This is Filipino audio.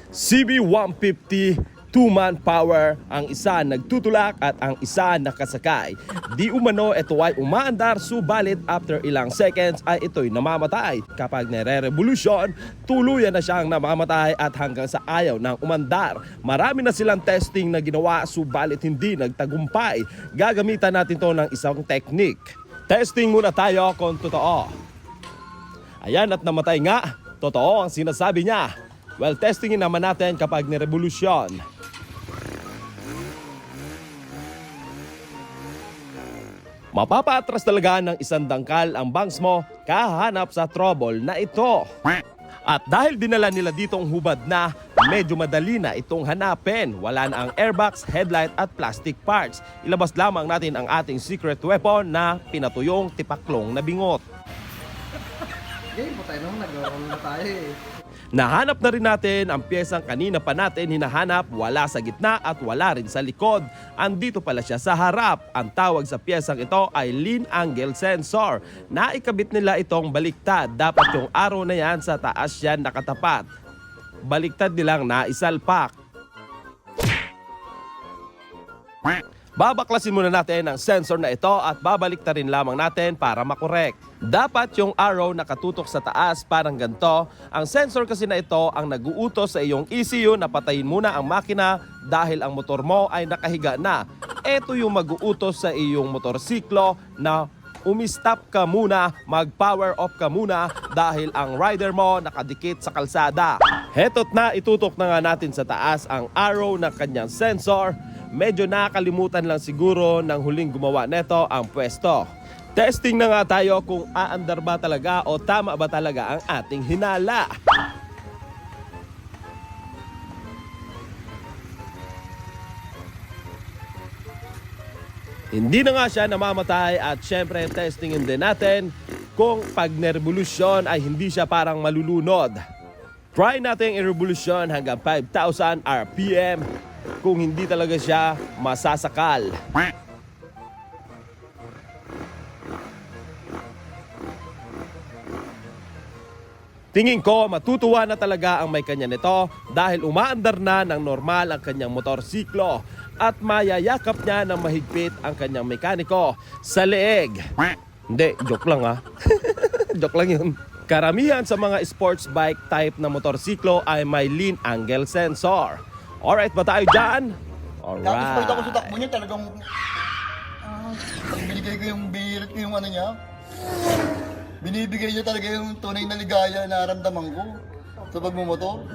CB150 2-man power, ang isa nagtutulak at ang isa nakasakay. Di umano ito ay umaandar, subalit after ilang seconds ay ito'y namamatay. Kapag nare-revolusyon, tuluyan na siyang namamatay at hanggang sa ayaw ng umandar. Marami na silang testing na ginawa, subalit hindi nagtagumpay. Gagamitan natin to ng isang technique. Testing muna tayo kung totoo. Ayan, at namatay nga. Totoo ang sinasabi niya. Well, testingin naman natin kapag nirevolusyon. Mapapaatras talaga ng isang dangkal ang bangs mo kahanap sa trouble na ito. At dahil dinala nila ditong hubad na, medyo madali na itong hanapin. Wala na ang airbox, headlight at plastic parts. Ilabas lamang natin ang ating secret weapon na pinatuyong tipaklong na bingot. Okay, patay naman, nagawa na tayo eh. Nahanap na rin natin ang piyesang kanina pa natin hinahanap, wala sa gitna at wala rin sa likod. Andito pala siya sa harap. Ang tawag sa piyesang ito ay lean angle sensor. Naikabit nila itong baliktad. Dapat yung arrow na yan sa taas yan nakatapat. Baliktad nilang naisalpak. Babaklasin muna natin ang sensor na ito at babaliktarin lamang natin para makorek. Dapat yung arrow nakatutok sa taas parang ganito. Ang sensor kasi na ito ang nag-uutos sa iyong ECU na patayin muna ang makina dahil ang motor mo ay nakahiga na. Ito yung mag-uutos sa iyong motorsiklo na umistop ka muna, mag-power off ka muna dahil ang rider mo nakadikit sa kalsada. Heto't na itutok na nga natin sa taas ang arrow na kanyang sensor. Medyo nakakalimutan lang siguro ng huling gumawa neto ang pwesto. Testing na nga tayo kung aandar ba talaga o tama ba talaga ang ating hinala. Hindi na nga siya namamatay at syempre testingin din natin kung pag nirevolusyon ay hindi siya parang malulunod. Try natin i-revolusyon hanggang 5,000 RPM kung hindi talaga siya masasakal. Tingin ko matutuwa na talaga ang may kanya nito dahil umaandar na ng normal ang kanyang motorsiklo at mayayakap niya ng mahigpit ang kanyang mekaniko sa leeg. Hindi, joke lang ha. Joke lang yun. Karamihan sa mga sports bike type na motorsiklo ay may lean angle sensor. Alright ba tayo dyan? Tapos pag ako sa takbo Alright. niya, talagang binigay ko yung birit ko yung ano niya. Binibigay niya talaga yung tunay na ligaya na naramdaman ko sa pagmumotor.